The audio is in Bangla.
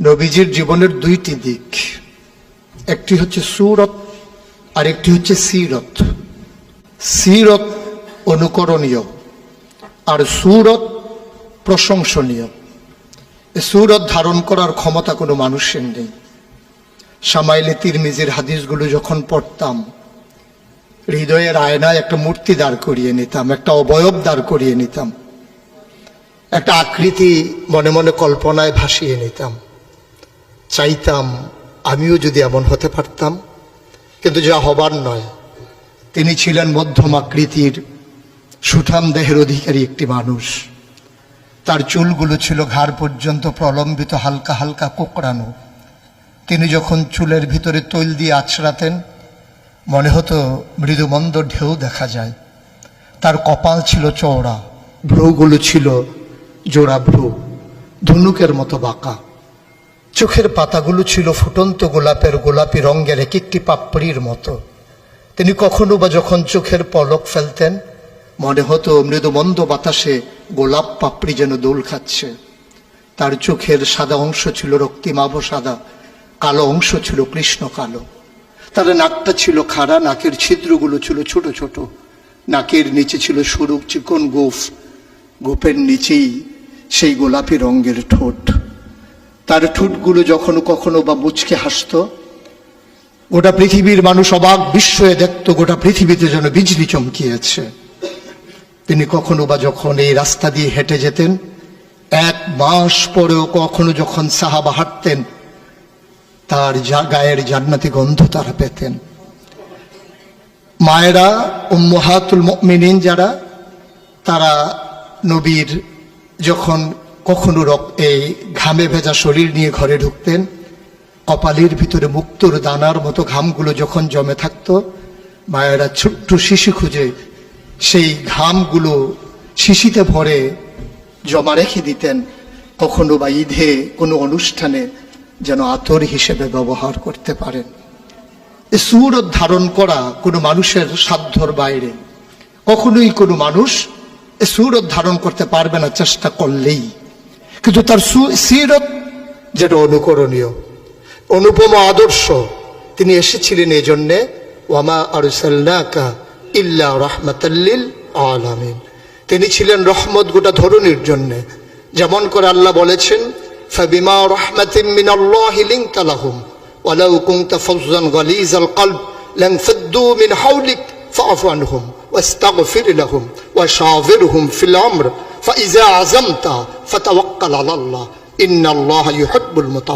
নবীজির জীবনের দুইটি দিক, একটি হচ্ছে সুরত আর একটি হচ্ছে সিরত। সিরত অনুকরণীয় আর সুরত প্রশংসনীয়। সুরত ধারণ করার ক্ষমতা কোনো মানুষের নেই। শামাইলে তিরমিজির হাদিসগুলো যখন পড়তাম, হৃদয়ের আয়নায় একটা মূর্তি দাঁড় করিয়ে নিতাম, একটা অবয়ব দাঁড় করিয়ে নিতাম, একটা আকৃতি মনে মনে কল্পনায় ভাসিয়ে নিতাম। চাইতাম আমিও যদি এমন হতে পারতাম, কিন্তু যা হবার নয়। তিনি ছিলেন মধ্যম আকৃতির সুঠাম দেহের অধিকারী একটি মানুষ। তার চুলগুলো ছিল ঘাড় পর্যন্ত প্রলম্বিত, হালকা হালকা কোঁকড়ানো। তিনি যখন চুলের ভিতরে তৈল দিয়ে আছড়াতেন, মনে হতো মৃদুমন্দ ঢেউ দেখা যায়। তার কপাল ছিল চওড়া, ভ্রুগুলো ছিল জোড়া ভ্রু, ধনুকের মতো বাঁকা। চোখের পাতাগুলো ছিল ফুটন্ত গোলাপের গোলাপি রঙের এক একটি পাপড়ির মতো। তিনি কখনো বা যখন চোখের পলক ফেলতেন, মনে হতো মৃদুমন্দ বাতাসে গোলাপ পাপড়ি যেন দোল খাচ্ছে। তার চোখের সাদা অংশ ছিল রক্তিমাভ সাদা, কালো অংশ ছিল কৃষ্ণ কালো। তার নাকটা ছিল খাড়া, নাকের ছিদ্রগুলো ছিল ছোট ছোট। নাকের নিচে ছিল সরু চিকন গোফ, গোপের নিচেই সেই গোলাপি রঙের ঠোঁট। তার ঠোঁটগুলো যখন কখনো বা মুচকে হাসত, গোটা পৃথিবীর মানুষ অবাক বিস্ময়ে দেখত গোটা পৃথিবীতে যেন বিজলি চমকিয়েছে। তিনি কখনো বা যখন এই রাস্তা দিয়ে হেঁটে যেতেন, 1 মাস পরেও কখনো যখন সাহাবা হাঁটতেন, তার গায়ের জান্নাতি গন্ধ তারা পেতেন। মায়েরা উম্মাহাতুল মুমিনিন যারা, তারা নবীর যখন কখনো এই ঘামে ভেজা শরীর নিয়ে ঘরে ঢুকতেন, কপালের ভিতরে মুক্তোর দানার মতো ঘামগুলো যখন জমে থাকতো, মায়েরা ছোট্ট শিশি খুঁজে সেই ঘামগুলো শিশিতে ভরে জমা রেখে দিতেন, কখনো বা ঈদে কোনো অনুষ্ঠানে যেন আতর হিসেবে ব্যবহার করতে পারেন। এই সুরত ধারণ করা কোনো মানুষের সাধ্যর বাইরে। কখনোই কোনো মানুষ এই সুরত ধারণ করতে পারবে না চেষ্টা করলেই। কিন্তু তার সিরত যেটা অনুকরণীয়, অনুপম আদর্শ। তিনি এসেছিলেন এই জন্যে, ওয়ামা আরসালনাকা ইল্লা রাহমাতাল লিল আলামিন। তিনি ছিলেন রহমত গোটা ধরনীর জন্যে। যেমন করে আল্লাহ বলেছেন, ফাবিমা রাহমাতিন মিনাল্লাহি লিনতা লাহুম ওয়ালাউ কুনতা ফাজ্জান গালিজাল কলব লানফাদ্দু মিন হাওলিক ফাআফু আনহুম ওয়াস্তাগফির লাহুম ওয়াশাওিরহুম ফিল আমর ফাইযা আযামতা ফাতাওয়াক্কাল আলাল্লাহ ইন্নাল্লাহা ইউহিব্বুল মুতাওয়াক্কিলিন।